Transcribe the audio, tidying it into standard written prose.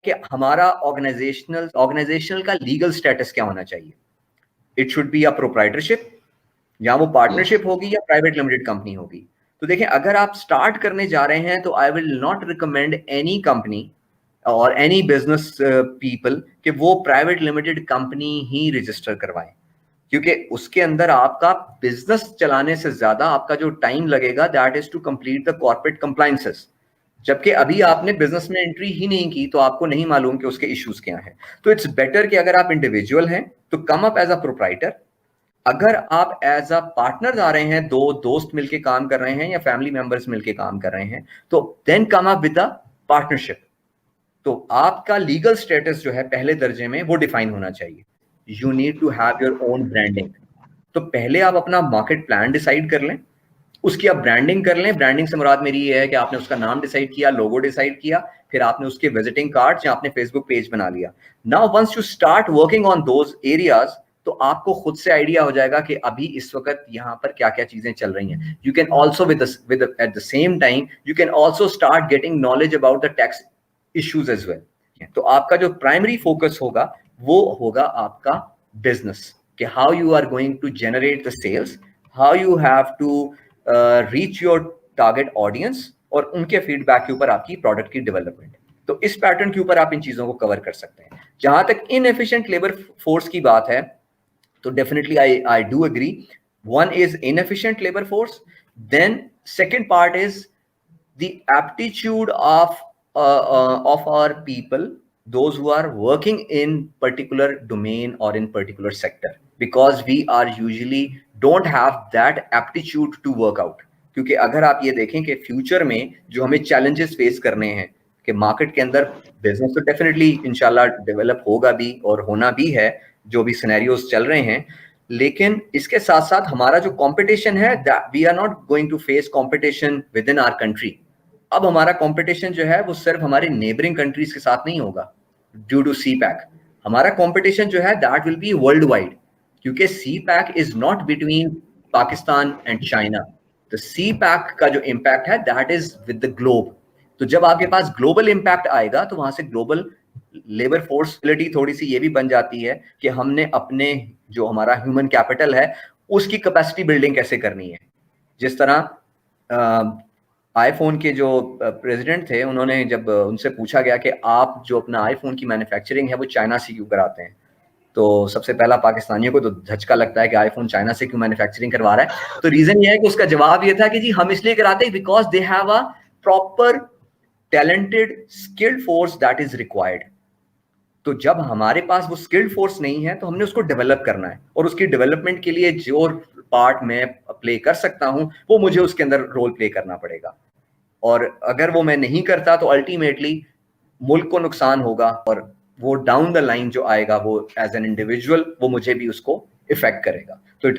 कि हमारा ऑर्गेनाइजेशनल का लीगल स्टेटस क्या होना चाहिए। It should be a proprietorship, या वो पार्टनरशिप होगी या प्राइवेट लिमिटेड कंपनी होगी। तो देखें, अगर आप स्टार्ट करने जा रहे हैं तो I will not recommend any company और एनी बिजनेस पीपल कि वो प्राइवेट लिमिटेड कंपनी ही रजिस्टर करवाएं, क्योंकि उसके अंदर आपका बिजनेस चलाने से ज्यादा आपका जो टाइम लगेगा that is to complete the corporate compliances. जबकि अभी आपने बिजनेस में एंट्री ही नहीं की तो आपको नहीं मालूम कि उसके इश्यूज क्या हैं। तो इट्स बेटर कि अगर आप इंडिविजुअल हैं तो come up as a proprietor. अगर आप एज अ पार्टनर आ रहे हैं, दो दोस्त मिलके काम कर रहे हैं या फैमिली मेंबर्स मिलके काम कर रहे हैं, तो then come up with a partnership. तो आपका लीगल स्टेटस जो है पहले दर्जे में वो डिफाइन होना चाहिए। You need to have your own branding. तो पहले आप अपना मार्केट प्लान डिसाइड कर लें, उसकी आप ब्रांडिंग कर लें। ब्रांडिंग से मुराद मेरी ये है कि आपने उसका नाम डिसाइड किया, लोगो डिसाइड किया, फिर आपने उसके विजिटिंग कार्ड्स या आपने फेसबुक पेज बना लिया। Now once you start working on those areas, तो आपको खुद से आइडिया हो जाएगा कि अभी इस वक्त यहाँ पर क्या क्या चीजें चल रही हैं। You can also with at the same time you can also start getting knowledge about the tax issues as well. तो आपका जो प्राइमरी फोकस होगा वो होगा आपका बिजनेस, कि how you are going to generate the sales, how you have to reach your target audience, और उनके फीडबैक के ऊपर आपकी प्रोडक्ट की डेवलपमेंट। तो इस पैटर्न के ऊपर आप इन चीजों को कवर कर सकते हैं। जहां तक इनएफिशिएंट लेबर फोर्स की बात है, तो definitely I do agree, one is inefficient labor force, then second part is the aptitude of our people, those who are working in particular domain or in particular sector, because we are usually don't have that aptitude to work out। क्योंकि अगर आप ये देखें कि future में जो हमें challenges face करने हैं कि मार्केट के अंदर बिजनेस तो डेफिनेटली इंशाल्लाह डेवलप होगा भी और होना भी है, जो भी सिनेरियोज चल रहे हैं, लेकिन इसके साथ साथ हमारा जो कंपटीशन है, we are not going to face competition within our country. अब हमारा कंपटीशन जो है वो सिर्फ हमारे नेबरिंग कंट्रीज के साथ नहीं होगा ड्यू टू सी पैक। हमारा कंपटीशन जो है that will be world wide, क्योंकि CPEC is not between Pakistan and China. The CPEC का जो इम्पैक्ट है that is with the globe. तो जब आपके पास ग्लोबल इम्पैक्ट आएगा तो वहां से ग्लोबल लेबर फोर्सबिलिटी थोड़ी सी ये भी बन जाती है कि हमने अपने जो हमारा ह्यूमन कैपिटल है उसकी कैपेसिटी बिल्डिंग कैसे करनी है। जिस तरह आईफोन के जो प्रेसिडेंट थे, उन्होंने जब उनसे पूछा गया कि आप जो अपना आईफोन की मैन्युफैक्चरिंग है वो चाइना से क्यों कराते हैं, तो सबसे पहला पाकिस्तानियों को तो झटका लगता है कि आईफोन चाइना से क्यों मैन्युफैक्चरिंग करवा रहा है। तो रीजन ये है कि उसका जवाब ये था कि जी हम इसलिए कराते हैं because they have a proper talented skilled force that is required. तो जब हमारे पास वो स्किल्ड फोर्स नहीं है तो हमने उसको डेवलप करना है, और उसकी डेवलपमेंट के लिए जो पार्ट मैं प्ले कर सकता हूं वो मुझे उसके अंदर रोल प्ले करना पड़ेगा। और अगर वो मैं नहीं करता तो अल्टीमेटली मुल्क को नुकसान होगा, और वो डाउन द लाइन जो आएगा वो एज एन इंडिविजुअल वो मुझे भी उसको इफेक्ट करेगा। तो